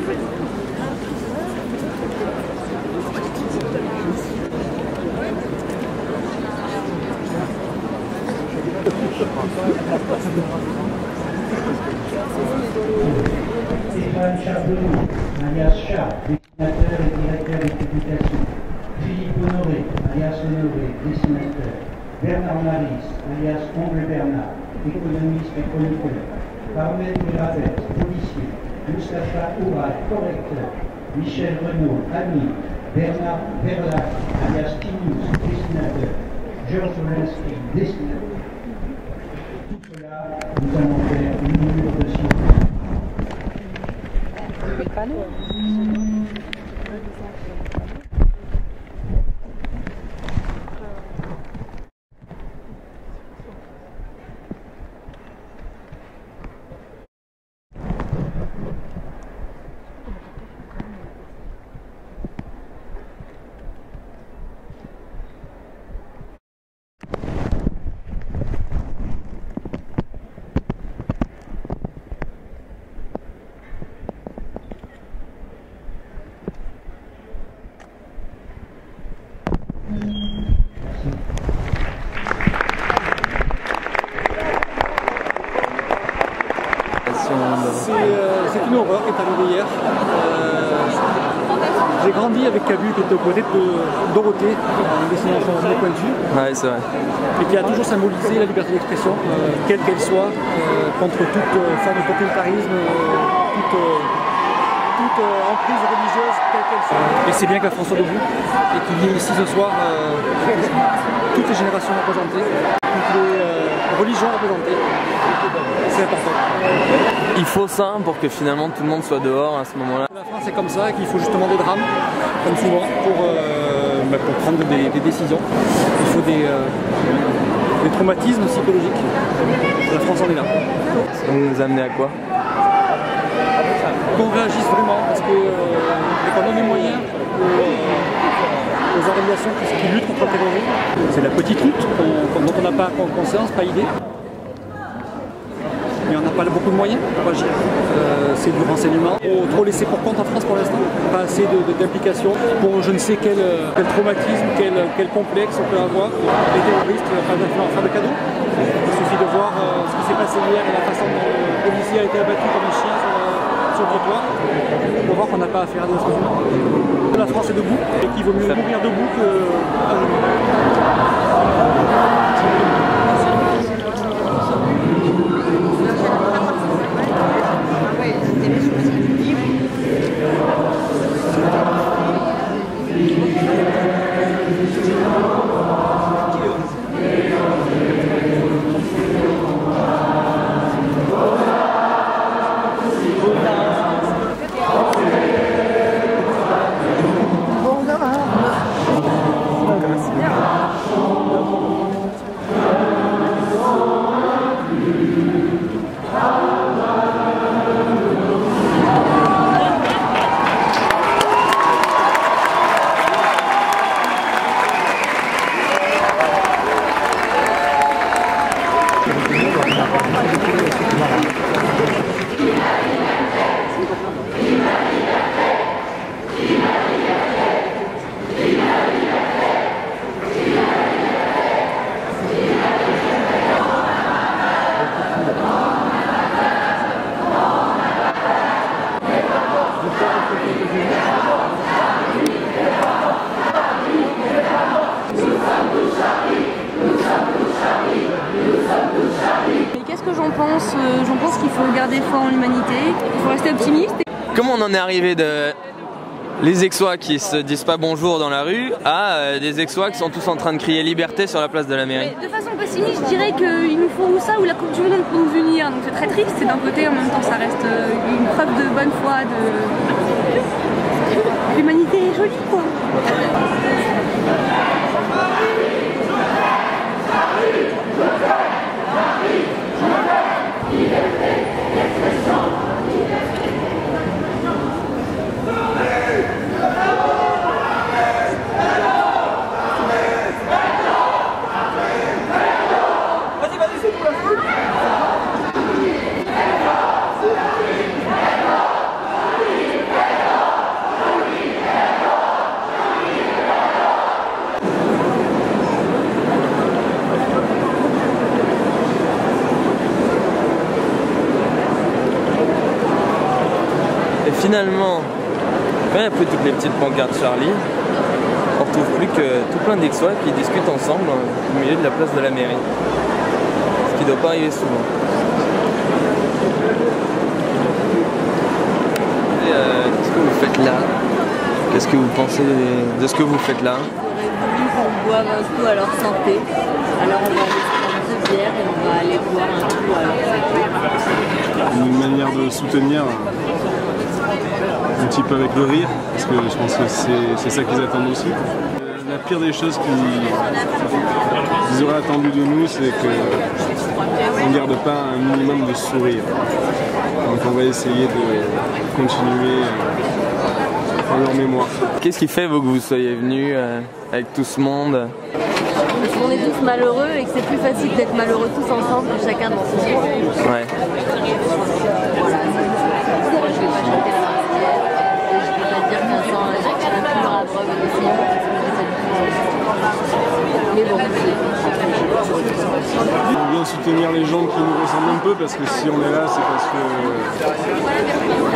Stéphane Charbonneau, alias Char, dessinateur et directeur des publications. Philippe Honoré, alias Honoré, dessinateur. Bernard Maris, alias Oncle Bernard, économiste et chroniqueur. Armel Mirabet, policier. Moustapha Ouad, correcteur. Michel Renaud, ami. Bernard Verlac, alias Tinous, dessinateur. Georges Olinsky, dessinateur. Tout cela, nous allons faire une minute de silence. C'est une horreur qui est arrivée hier. J'ai grandi avec Cabu qui était aux côtés de Dorothée, en dessinant son pointu. Ouais, c'est vrai. Et qui a toujours symbolisé la liberté d'expression, quelle qu'elle soit, contre toute forme de totalitarisme, toute emprise religieuse, quelle qu'elle soit. Et c'est bien que la France soit debout et qu'il y ait ici ce soir toutes les générations représentées, toutes les religions représentées. C'est important. Il faut ça pour que finalement tout le monde soit dehors à ce moment-là. La France est comme ça, qu'il faut justement des drames, comme souvent, pour prendre des décisions. Il faut des traumatismes psychologiques. La France en est là. Ça nous a amené à quoi? Qu'on réagisse vraiment, parce qu'on donne les moyens aux organisations qui luttent contre le terrorisme. C'est la petite lutte dont on n'a pas conscience, pas idée. Mais on n'a pas beaucoup de moyens pour agir. C'est du renseignement. Trop laissé pour compte en France pour l'instant. Pas assez d'implication pour je ne sais quel traumatisme, quel complexe on peut avoir. Les terroristes, pas faire de cadeaux. Il suffit de voir ce qui s'est passé hier et la façon dont le policier a été abattu comme un chien sur le trottoir. Pour voir qu'on n'a pas affaire à des êtres humains. La France est debout et qu'il vaut mieux mourir debout que à genoux. Qu'est-ce que j'en pense? J'en pense qu'il faut garder foi en l'humanité, il faut rester optimiste. Comment on en est arrivé de les Aixois qui se disent pas bonjour dans la rue à des Aixois qui sont tous en train de crier liberté sur la place de la mairie? Mais de façon pessimiste, je dirais qu'il nous faut ça ou la Coupe du Monde pour nous unir. Donc c'est très triste, et d'un côté en même temps ça reste une preuve de bonne foi, l'humanité est jolie quoi. finalement, quand il n'y a plus toutes les petites pancartes Charlie, on retrouve plus que tout plein d'Aixois qui discutent ensemble au milieu de la place de la mairie. Ce qui ne doit pas arriver souvent. Qu'est-ce que vous faites là? Qu'est-ce que vous pensez de ce que vous faites là? On boive un coup à leur santé. Alors on va aller prendre 2 bières et on va aller boire un coup à leur santé. Une manière de soutenir un petit peu avec le rire, parce que je pense que c'est ça qu'ils attendent aussi. La pire des choses qu'ils auraient attendu de nous, c'est qu'on ne garde pas un minimum de sourire. Donc on va essayer de continuer en leur mémoire. Qu'est-ce qui fait vous, que vous soyez venus avec tout ce monde? Parce qu'on est tous malheureux et que c'est plus facile d'être malheureux tous ensemble que chacun dans son coin. Ouais. Voilà, moi je vais pas chanter la Marseillaise et je vais pas dire qu'un sang un pur à drogue aussi. Mais bon, On vient soutenir les gens qui nous ressemblent un peu, parce que si on est là, c'est parce que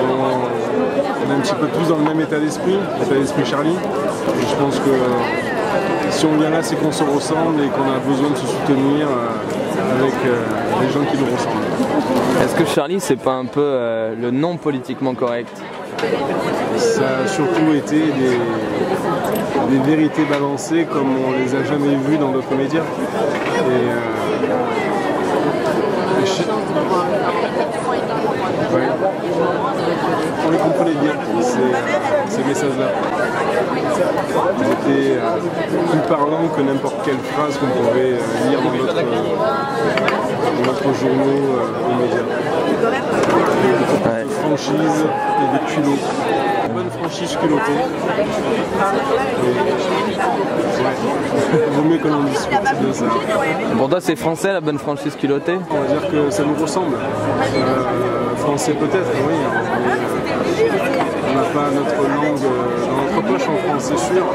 on est un petit peu tous dans le même état d'esprit Charlie. Et je pense que si on vient là, c'est qu'on se ressemble et qu'on a besoin de se soutenir avec les gens qui nous ressemblent. Est-ce que Charlie, c'est pas un peu le non politiquement correct? Ça a surtout été des vérités balancées comme on les a jamais vues dans d'autres médias. Ouais. On les comprenait bien, ces messages-là. Ils étaient plus parlants que n'importe quelle phrase qu'on pouvait lire dans notre journaux aux médias. Ouais. Des franchises et des culots. Une bonne franchise culottée. Vaut mieux qu'on en discute de ça. Pour toi, c'est français la bonne franchise culottée? On va dire que ça nous ressemble. Français peut-être, oui. On n'a pas notre langue dans notre poche en France, c'est sûr.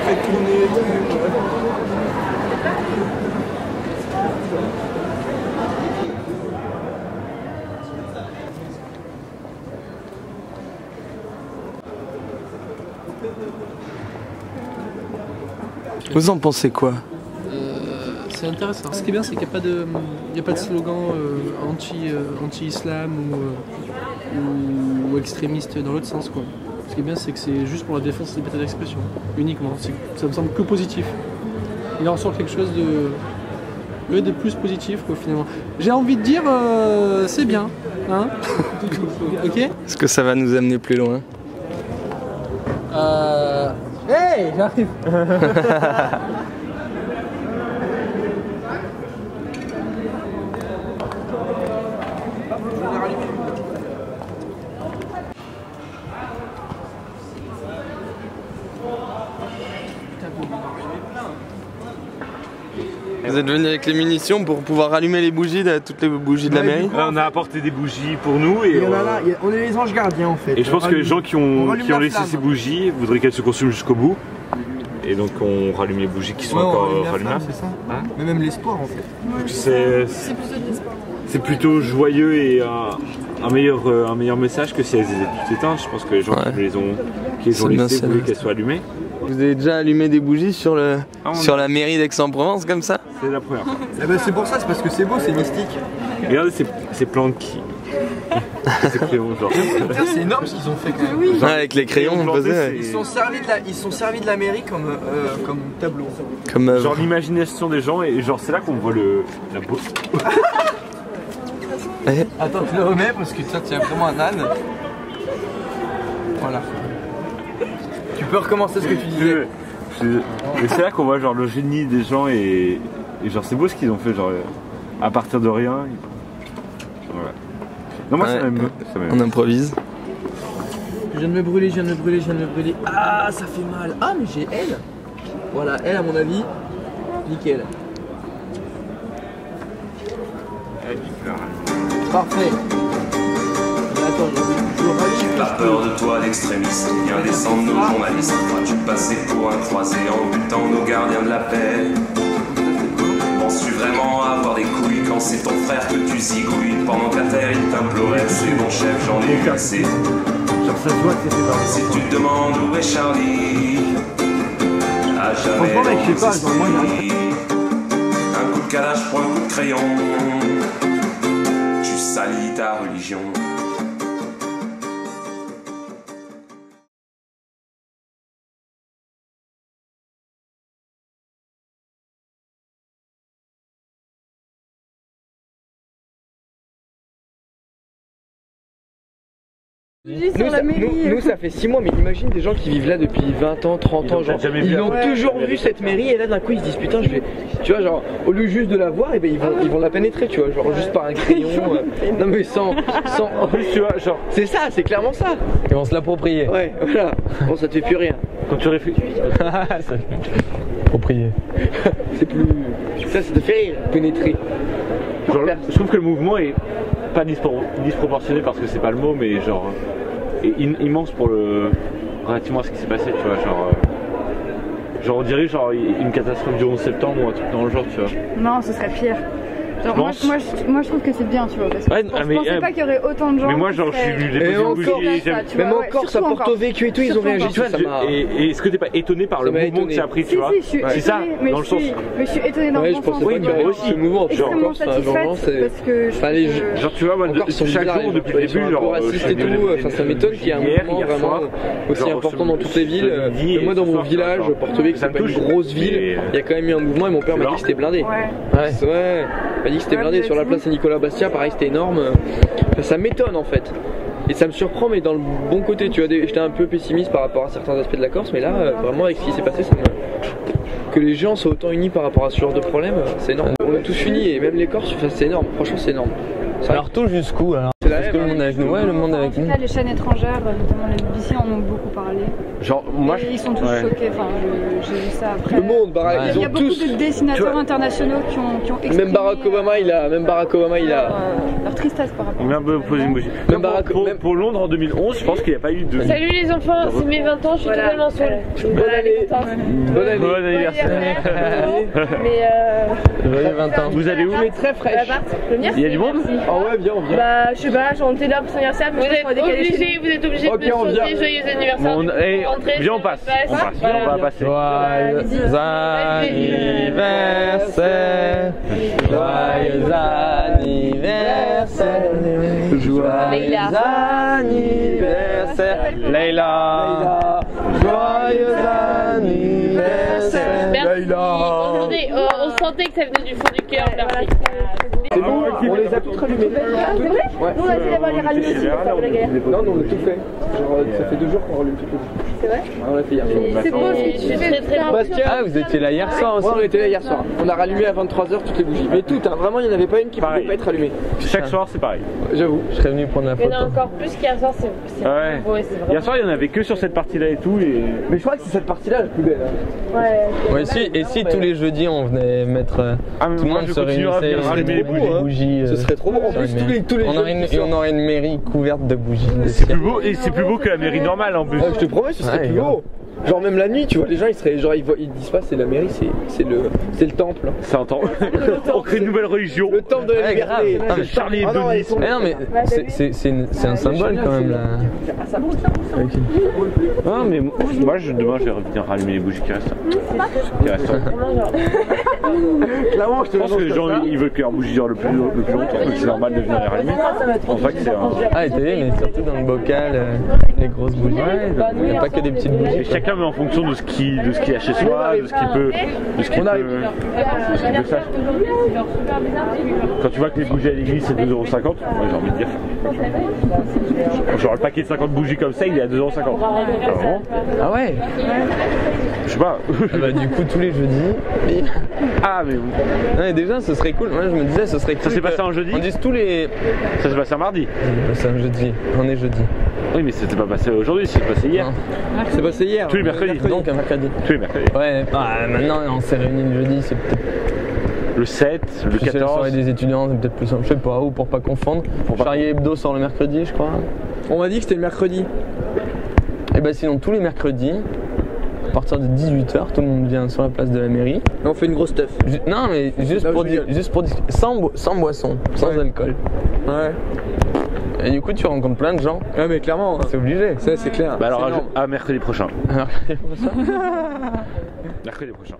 Faites tourner. Vous en pensez quoi? C'est intéressant. Ce qui est bien, c'est qu'il n'y a pas de slogan anti-islam ou extrémiste dans l'autre sens, quoi. Ce qui est bien, c'est que c'est juste pour la défense de la liberté d'expression, uniquement. Ça me semble que positif. Il en ressort quelque chose de plus positif, quoi, finalement. J'ai envie de dire, c'est bien, hein. Ok. Est-ce que ça va nous amener plus loin? Hey, j'arrive. Vous êtes venu avec les munitions pour pouvoir rallumer les bougies, toutes les bougies de la mairie? On a apporté des bougies pour nous et on est les anges gardiens en fait. Et je pense que les gens qui ont laissé ces bougies voudraient qu'elles se consument jusqu'au bout. Et donc on rallume les bougies qui sont encore rallumables. C'est ça. Hein, mais même l'espoir en fait. C'est plutôt joyeux et un meilleur message que si elles étaient toutes éteintes. Je pense que les gens qui les ont laissées voulaient qu'elles soient allumées. Vous avez déjà allumé des bougies sur la mairie d'Aix-en-Provence comme ça? C'est la première fois. Eh ben c'est pour ça, c'est parce que c'est beau, c'est mystique. Regardez ces plantes qui... ces crayons, genre. C'est énorme ce qu'ils ont fait quand même. Ouais, avec les crayons, on faisait. Ils sont servis de la mairie comme tableau. Genre l'imagination des gens et genre c'est là qu'on voit la beauté. Attends, tu le remets parce que toi tu es vraiment un âne. Voilà. Tu peux recommencer ce que tu disais. Et c'est là qu'on voit genre le génie des gens et genre c'est beau ce qu'ils ont fait genre à partir de rien. Voilà. Non moi ça m'aime. On improvise. Je viens de me brûler. Ah ça fait mal. Ah mais j'ai elle. Voilà, elle à mon avis, nickel. Parfait. J'ai pas peur de toi, l'extrémiste. Viens descendre nos journalistes. Crois-tu passer pour un croisé en butant nos gardiens de la paix? Penses-tu vraiment avoir des couilles quand c'est ton frère que tu zigouilles? Pendant qu'à terre il t'implorait, c'est mon chef, j'en ai eu assez. Genre ça se voit que c'était pas. Si tu te demandes où est Charlie, à jamais. Franchement mec, je sais pas, genre moi il y a un coup de calage pour un coup de crayon, tu salis ta religion. Nous, ça fait 6 mois, mais imagine des gens qui vivent là depuis 20 ans, 30 ans, genre ils ont toujours vu cette mairie et là d'un coup ils se disent putain je vais, tu vois genre au lieu juste de la voir, et ben ils vont la pénétrer, tu vois, genre juste par un crayon, non mais sans en plus tu vois, genre c'est ça, c'est clairement ça. Ils vont se l'approprier. Ouais, voilà, bon ça te fait plus rien. Quand tu réfléchis. Approprier. C'est plus, ça te fait rire, pénétrer. Genre, je trouve que le mouvement est pas disproportionné parce que c'est pas le mot, mais genre immense pour le relativement à ce qui s'est passé, tu vois, genre on dirait genre une catastrophe du 11 septembre ou un truc dans le genre, tu vois. Non, ce serait pire. Genre, moi je trouve que c'est bien, tu vois, parce que je pensais pas qu'il y aurait autant de gens. Mais moi genre je suis déposé une bougie, même encore ça porte au vécu et tout, ils ont réagi, tu vois. Et est-ce que t'es pas étonné par le mouvement que ça a pris, tu vois? C'est ça, dans le sens. Mais je suis étonné dans le bon sens. Oui, moi aussi. Le mouvement, genre encore ça, parce que genre tu vois, moi chaque jour depuis le début, genre raciste et tout, enfin ça m'étonne qu'il y ait un mouvement vraiment aussi important dans toutes les villes. Moi dans mon village, Porto-Vecchio, c'est pas une grosse ville, il y a quand même eu un mouvement et mon père m'a dit que c'était blindé. Ouais, il m'a dit que c'était blindé sur la place Saint-Nicolas Bastia, pareil c'était énorme. Ça m'étonne en fait. Et ça me surprend, mais dans le bon côté, tu vois, j'étais un peu pessimiste par rapport à certains aspects de la Corse, mais là, vraiment avec ce qui s'est passé, que les gens soient autant unis par rapport à ce genre de problème, c'est énorme. On est tous unis, et même les Corses, enfin, c'est énorme, franchement c'est énorme. Alors tout jusqu'où alors? Parce que le monde avec nous, ouais, le monde avec nous. Là, les chaînes étrangères, notamment les BBC, en ont beaucoup parlé. Genre, moi, ils sont tous choqués, enfin, j'ai vu ça après. Le monde, Barack, il y a beaucoup de dessinateurs internationaux qui ont exprimé. Même Barack Obama, il a. Leur tristesse par rapport à ça. On vient poser une bougie. Pour Londres en 2011, je pense qu'il n'y a pas eu de. Salut les enfants, c'est mes 20 ans, je suis totalement saoule. Bonne année. Bon anniversaire. Joyeux 20 ans. Vous allez où? Tu es très fraîche. Il y a du monde? Ah ouais, viens, on vient. Bah, je sais pas, on était là pour son anniversaire, mais vous êtes obligés de me souhaiter joyeux anniversaire. Viens, on passe. On va passer. Joyeux anniversaire. Joyeux anniversaire. Joyeux anniversaire. Leïla. Joyeux anniversaire. Merci. On sentait que ça venait du fond du cœur. Merci. C'est bon, on les a toutes rallumées. Ouais. Nous on a essayé d'avoir les rallumées aussi pour faire la guerre. Non, on a tout fait. Genre, ça fait 2 jours qu'on rallume toutes les bougies. C'est vrai? On l'a fait hier soir. C'est beau ce que tu fais, très bien. Bastien, vous étiez là hier soir aussi? Ouais, on était là hier soir. On a rallumé à 23h toutes les bougies. Mais toutes, hein, vraiment, il n'y en avait pas une qui pouvait pas être allumée. Chaque soir, c'est pareil. J'avoue. Je serais venu prendre la photo. Il y en a encore plus qu'hier soir, c'est beau. Hier soir, il n'y en avait que sur cette partie-là et tout. Mais je crois que c'est cette partie-là la plus belle. Ouais. Et si tous les jeudis on venait mettre. Tout le monde se réunissait, rallumer les bougies. Ce serait trop beau. En plus, tous les on aurait une mairie couverte de bougies. C'est plus beau, et c'est plus beau que la mairie normale en plus. Je te promets, ce serait plus beau. Genre même la nuit, tu vois, les gens ils seraient genre ils disent pas c'est la mairie, c'est le temple. C'est un temple. On crée une nouvelle religion. Le temple de la liberté. Ah, mais Charlie Hebdo. Mais non mais c'est un symbole quand même là. Non mais moi demain je vais revenir rallumer les bougies qui restent. Clairement, je pense que les gens ils veulent que leurs bougies durent le plus longtemps, donc c'est normal de venir les rallumer. En fait c'est Ah et t'as vu, mais surtout dans le bocal, les grosses bougies. Il n'y a pas que des petites bougies. Chacun met en fonction de ce qu'il a chez soi, de ce qu'il peut faire. Quand tu vois que les bougies à l'église c'est 2,50 €, moi j'ai envie de dire. Genre le paquet de 50 bougies comme ça il est à 2,50 €. Ah vraiment? Ah ouais? Je sais pas. Bah du coup tous les jeudis. Ah mais non, mais déjà ce serait cool. Moi je me disais ce serait cool. Ça s'est passé un jeudi? On dit tous les. Ça s'est passé un mardi? C'est un jeudi. On est jeudi. Oui mais c'était pas passé aujourd'hui, c'est passé hier. C'est passé hier. Tous les mercredis. Donc un mercredi. Tous les mercredis. Ouais, maintenant on s'est réunis le jeudi, c'est peut-être. le 7, le 14. C'est la soirée des étudiants, c'est peut-être plus simple, je sais pas, ou pour pas confondre. Charlie Hebdo sort le mercredi, je crois. On m'a dit que c'était le mercredi. Et bah sinon, tous les mercredis, à partir de 18h, tout le monde vient sur la place de la mairie. Et on fait une grosse teuf. Non, mais juste pour discuter, sans boisson, sans alcool. Ouais. Et du coup, tu rencontres plein de gens. Ouais, mais clairement, c'est obligé. Ça, c'est clair. Bah alors, à mercredi prochain. Mercredi prochain. Mercredi prochain.